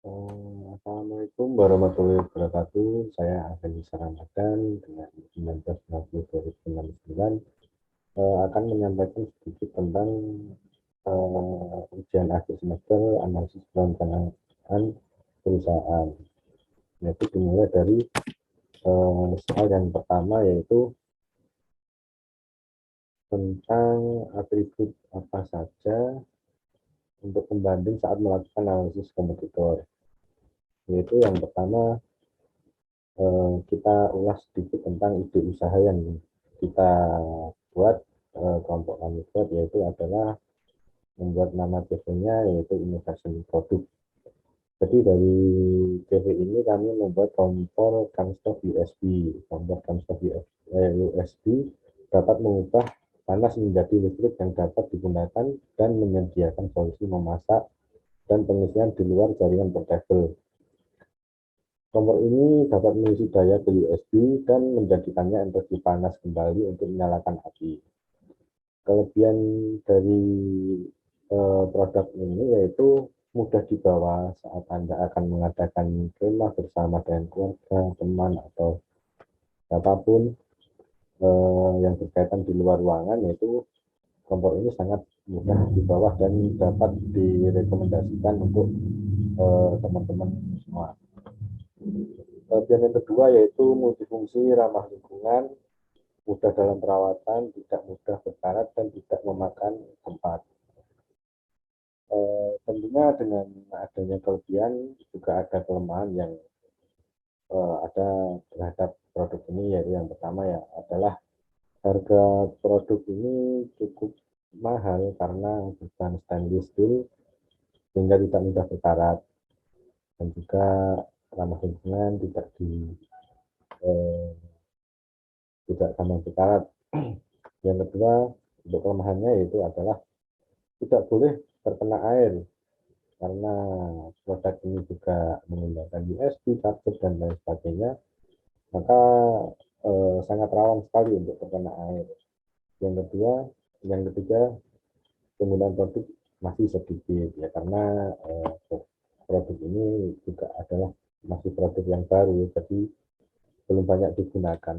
Assalamualaikum warahmatullahi wabarakatuh. Saya Afeni Ramadan dengan 1960-2069 akan menyampaikan sedikit tentang ujian akhir semester analisis perencanaan perusahaan. Yaitu dimulai dari soal yang pertama, yaitu tentang atribut apa saja untuk pembanding saat melakukan analisis kompetitor. Yaitu yang pertama, kita ulas sedikit tentang ide usaha yang kita buat, kelompok kami buat, yaitu adalah membuat nama CV-nya yaitu Innovation Product. Jadi dari CV ini kami membuat kompor Camstok USB. Kompor Camstok USB dapat mengubah panas menjadi listrik yang dapat digunakan dan menyediakan solusi memasak dan pengisian di luar jaringan portable. Kompor ini dapat mengisi daya ke USB dan menjadikannya energi panas kembali untuk menyalakan api. Kelebihan dari produk ini yaitu mudah dibawa saat Anda akan mengadakan kemah bersama dengan keluarga, teman, atau siapapun yang berkaitan di luar ruangan, yaitu kompor ini sangat mudah dibawa dan dapat direkomendasikan untuk teman-teman semua. Kelebihan yang kedua yaitu multifungsi, ramah lingkungan, mudah dalam perawatan, tidak mudah berkarat, dan tidak memakan tempat. Tentunya dengan adanya kelebihan juga ada kelemahan yang ada terhadap produk ini, yaitu yang pertama ya adalah harga produk ini cukup mahal karena bukan stainless steel sehingga tidak mudah berkarat, dan juga ramah lingkungan, tidak sama berkarat. Yang kedua, untuk kelemahannya yaitu adalah tidak boleh terkena air, karena produk ini juga menggunakan USB, charger, dan lain sebagainya, maka sangat rawan sekali untuk terkena air. Yang ketiga, penggunaan produk masih sedikit ya, karena produk ini juga adalah masih produk yang baru, jadi belum banyak digunakan.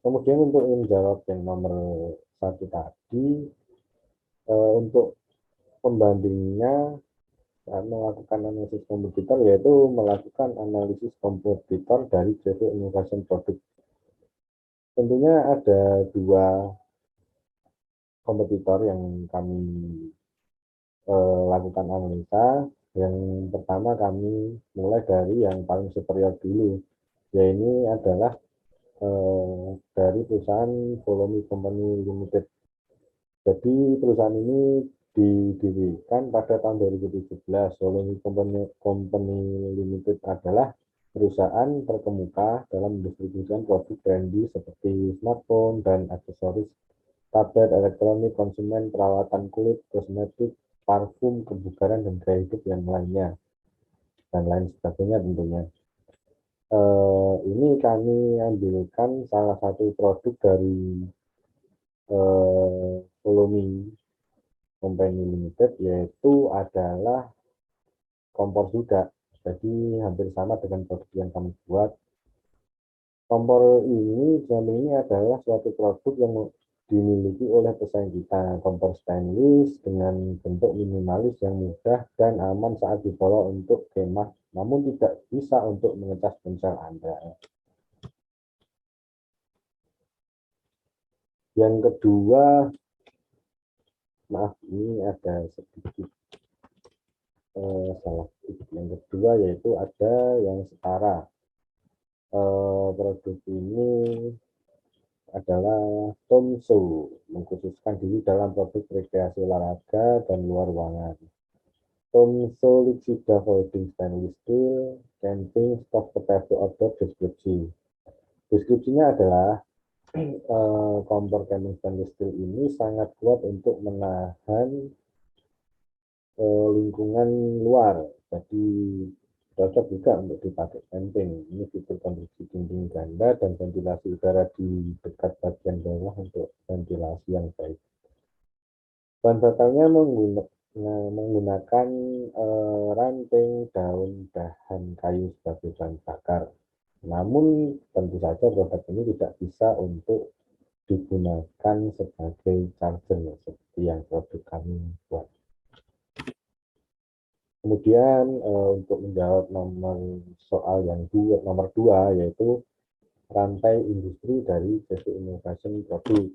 Kemudian untuk menjawab yang nomor satu tadi, untuk pembandingnya saat melakukan analisis kompetitor, yaitu melakukan analisis kompetitor dari CV Innovation Product. Tentunya ada dua kompetitor yang kami lakukan analisa. Yang pertama kami mulai dari yang paling superior dulu, yaitu adalah dari perusahaan Volume Company Limited. Jadi perusahaan ini didirikan pada tahun 2017. Volume Company Limited adalah perusahaan terkemuka dalam mendistribusikan produk brandy seperti smartphone dan aksesoris, tablet, elektronik, konsumen, perawatan kulit, kosmetik, parfum, kebugaran, dan gaya hidup yang lainnya, dan lain sebagainya tentunya. Ini kami ambilkan salah satu produk dari Volume Company Limited, yaitu adalah kompor suda. Jadi hampir sama dengan produk yang kami buat. Kompor ini adalah suatu produk yang dimiliki oleh pesaing kita. Kompor stainless dengan bentuk minimalis yang mudah dan aman saat dibawa untuk kemah, namun tidak bisa untuk mengecas ponsel Anda. Yang kedua, maaf ini ada sedikit salah. Yang kedua yaitu ada yang setara. Produk ini adalah Tomso, mengkhususkan diri dalam produk rekreasi olahraga dan luar ruangan. Tomso Lixida Holding Stainless Steel Camping Stock Potato Outdoor. Deskripsinya adalah kompor camping stainless steel ini sangat kuat untuk menahan lingkungan luar, jadi cocok juga untuk dipakai camping. Ini fitur konstruksi dinding ganda dan ventilasi udara di dekat bagian bawah untuk ventilasi yang baik. Bahan bakarnya menggunakan ranting, daun, dahan kayu sebagai bahan bakar. Namun tentu saja produk ini tidak bisa untuk digunakan sebagai charger seperti yang produk kami buat. Kemudian untuk menjawab soal yang nomor 2 yaitu rantai industri dari CC Innovation Product.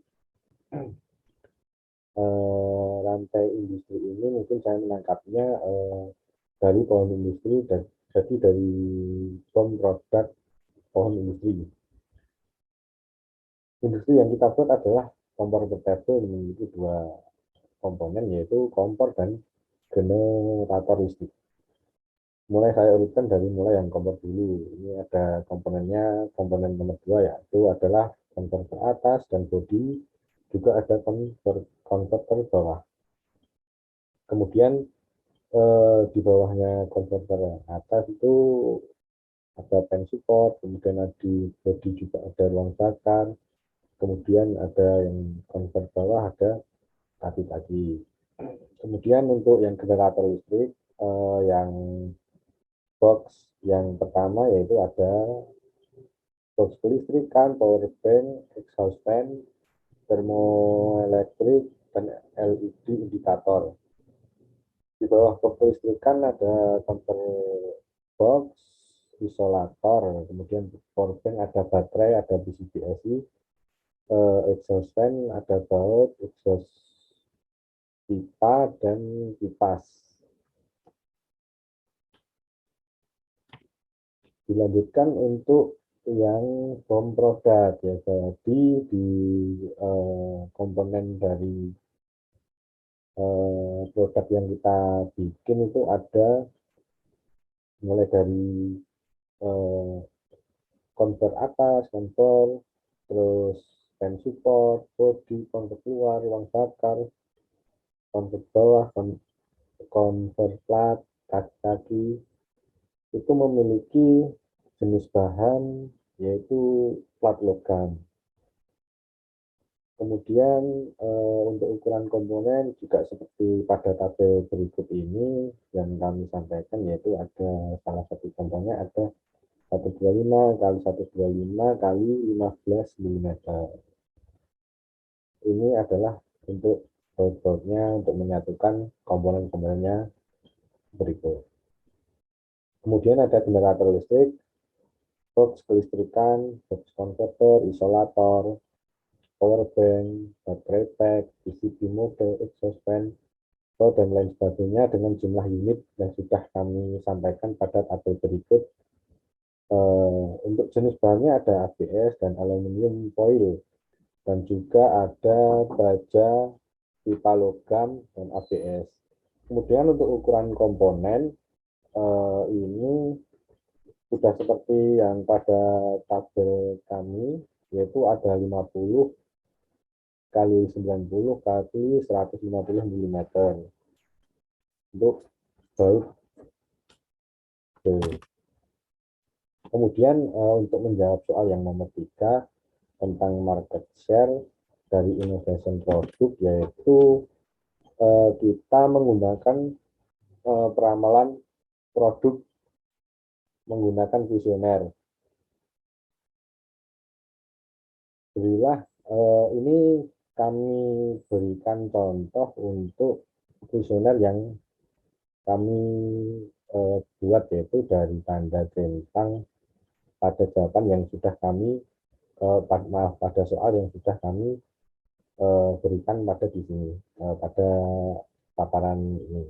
Rantai industri ini mungkin saya menangkapnya dari pohon industri dan jadi dari produk pohon industri. Industri yang kita buat adalah kompor portable memiliki dua komponen yaitu kompor dan generator listrik. Mulai saya urutkan dari mulai yang kompor dulu. Ini ada komponennya, komponen nomor 2 yaitu adalah konverter atas dan bodi, juga ada konverter bawah. Kemudian di bawahnya konverter atas itu ada pen support, kemudian di bodi juga ada ruang bakar, kemudian ada yang konverter bawah ada kaki-kaki. Kemudian untuk yang generator listrik yang box yang pertama yaitu ada box kelistrikan, power bank, exhaust fan, termoelektrik, dan LED indikator. Di bawah box kelistrikan ada counter box, isolator, kemudian power bank ada baterai, ada PCB-SI, exhaust fan ada baut, exhaust pipa, dan kipas. Dilanjutkan untuk yang home product ya, jadi di komponen dari produk yang kita bikin itu ada mulai dari konver atas, konver, terus pen support, body, konver keluar, ruang bakar, konver bawah, konver plat, kaki-kaki, itu memiliki jenis bahan yaitu plat logam. Kemudian untuk ukuran komponen juga seperti pada tabel berikut ini yang kami sampaikan, yaitu ada salah satu contohnya ada 125 kali 125 kali 15 mm. Ini adalah untuk baut-bautnya untuk menyatukan komponen-komponennya berikut. Kemudian ada generator listrik, box kelistrikan, box konverter, isolator, power bank, baterai pack, PCB model, exhaust fan, dan lain sebagainya dengan jumlah unit yang sudah kami sampaikan pada tabel berikut. Untuk jenis bahannya ada ABS dan aluminium foil, dan juga ada baja, pipa logam, dan ABS. Kemudian untuk ukuran komponen ini sudah seperti yang pada tabel kami, yaitu ada 50 kali 90 kali 150 mm untuk baut. Kemudian untuk menjawab soal yang nomor 3 tentang market share dari innovation produk, yaitu kita menggunakan peramalan produk menggunakan kuesioner. Berilah ini kami berikan contoh untuk kuesioner yang kami buat, yaitu dari tanda centang pada jawaban yang sudah kami pada soal yang sudah kami berikan pada di sini pada paparan ini.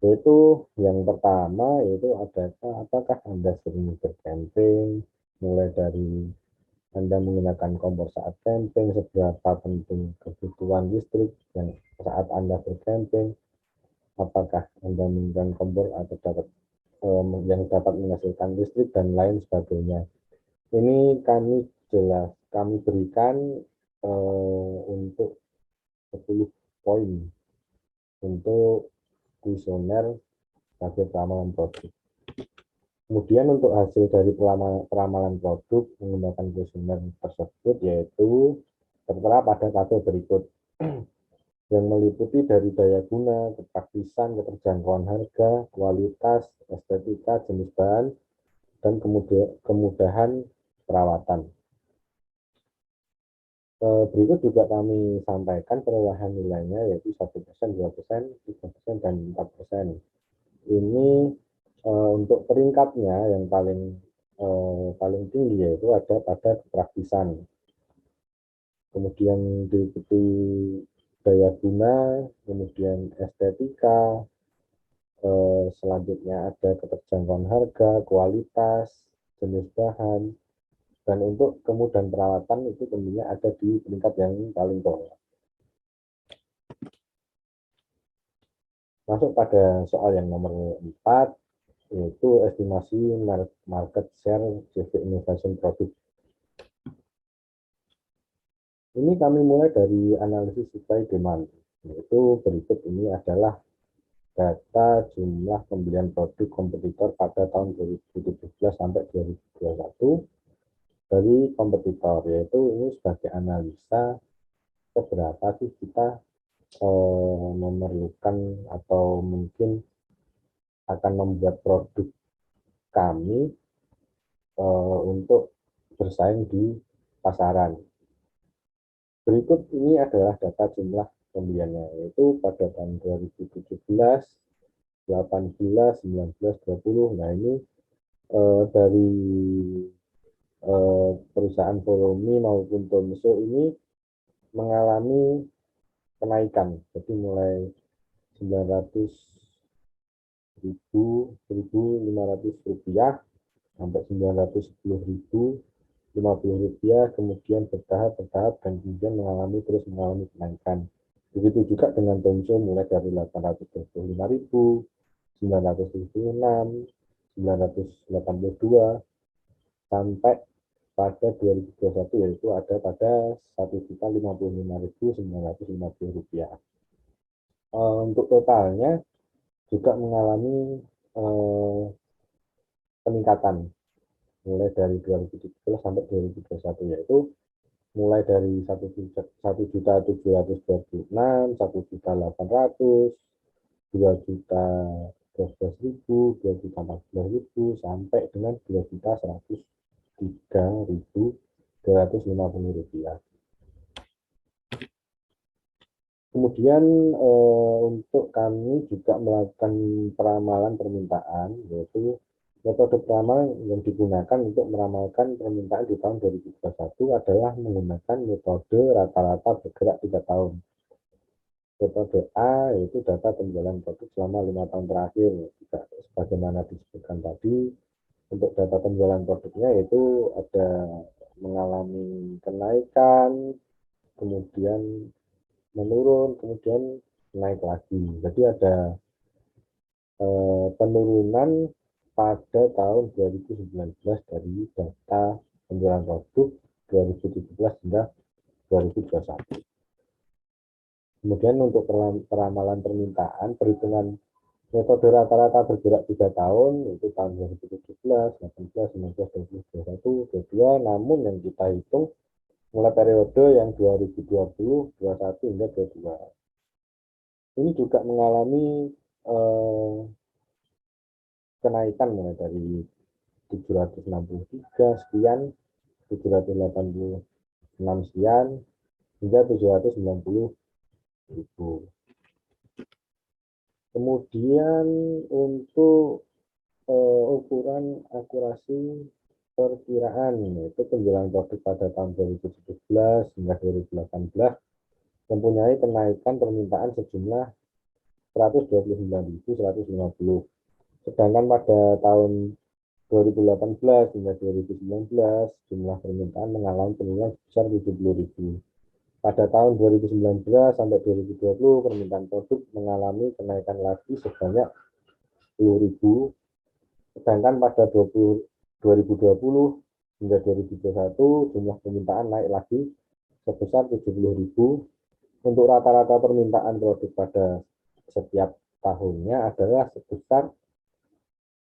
Yaitu yang pertama yaitu apakah Anda sering bercamping, mulai dari Anda menggunakan kompor saat camping, seberapa penting kebutuhan listrik yang saat Anda bercamping, apakah Anda menggunakan kompor atau yang dapat menghasilkan listrik, dan lain sebagainya. Ini kami berikan untuk 10 poin untuk kuesioner sebagai peramalan produk. Kemudian untuk hasil dari peramalan produk menggunakan kuesioner tersebut yaitu tertera pada tabel berikut. yang meliputi dari daya guna, kepraktisan, keterjangkauan harga, kualitas, estetika, jenis bahan, dan kemudahan perawatan. Berikut juga kami sampaikan perolehan nilainya, yaitu 1%, 2%, 3%, dan 4%. Ini untuk peringkatnya yang paling tinggi yaitu ada pada kepraktisan. Kemudian diikuti daya guna, kemudian estetika, selanjutnya ada keterjangkauan harga, kualitas, jenis bahan, dan untuk kemudahan perawatan itu tentunya ada di peringkat yang paling bawah. Masuk pada soal yang nomor 4, yaitu estimasi market share CV Innovation Product. Ini kami mulai dari analisis supply demand, yaitu berikut ini adalah data jumlah pembelian produk kompetitor pada tahun 2017 sampai 2021 dari kompetitor, yaitu ini sebagai analisa seberapa sih kita memerlukan atau mungkin akan membuat produk kami untuk bersaing di pasaran. Berikut ini adalah data jumlah pembeliannya, yaitu pada tahun 2017, 18, 19, 20. Nah ini dari perusahaan Volume maupun Tomso ini mengalami kenaikan, jadi mulai 900.000, 1.500 rupiah sampai 910.000, 50 rupiah, kemudian bertahap dan kemudian terus mengalami kenaikan. Begitu juga dengan Tomso mulai dari 825.000, 906, 982 sampai pada 2021 yaitu ada pada 1.055.950 rupiah. Untuk totalnya juga mengalami peningkatan mulai dari 2017 sampai 2021, yaitu mulai dari 1.726.000, 1.800.000, 2.012.000, 2.014.000 sampai dengan 2.103.250 rupiah. Kemudian untuk kami juga melakukan peramalan permintaan, yaitu metode peramalan yang digunakan untuk meramalkan permintaan di tahun 2021 adalah menggunakan metode rata-rata bergerak 3 tahun. Metode A yaitu data penjualan produk selama 5 tahun terakhir. Sebagaimana disebutkan tadi, untuk data penjualan produknya itu ada mengalami kenaikan, kemudian menurun, kemudian naik lagi. Jadi ada penurunan pada tahun 2019 dari data penjualan produk 2017 hingga 2021. Kemudian untuk peramalan permintaan, perhitungan metode rata-rata bergerak 3 tahun, itu tahun 2017, 18, 19, 20, 21, 22, namun yang kita hitung mulai periode yang 2020, 21 hingga 22. Ini juga mengalami kenaikan mulai dari 763 sekian, 786 sekian, hingga 790.000. Kemudian untuk ukuran akurasi perkiraan, yaitu penjualan produk pada tahun 2017 hingga 2018 mempunyai kenaikan permintaan sejumlah 129.150. Sedangkan pada tahun 2018 hingga 2019 jumlah permintaan mengalami penurunan sebesar 70.000. Pada tahun 2019 sampai 2020 permintaan produk mengalami kenaikan lagi sebanyak 10.000. Sedangkan pada 2020 hingga 2021 jumlah permintaan naik lagi sebesar 70.000. Untuk rata-rata permintaan produk pada setiap tahunnya adalah sebesar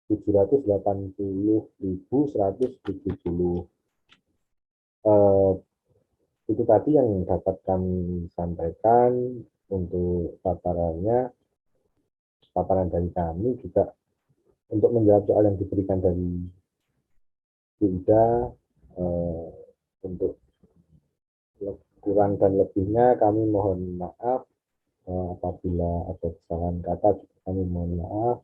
780.170. Itu tadi yang dapat kami sampaikan. untuk paparan dari kami juga untuk menjawab soal yang diberikan dari Bu Ida, untuk kurang dan lebihnya kami mohon maaf. Apabila ada kesalahan kata kami mohon maaf.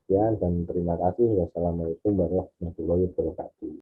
Sekian dan terima kasih. Wassalamualaikum warahmatullahi wabarakatuh.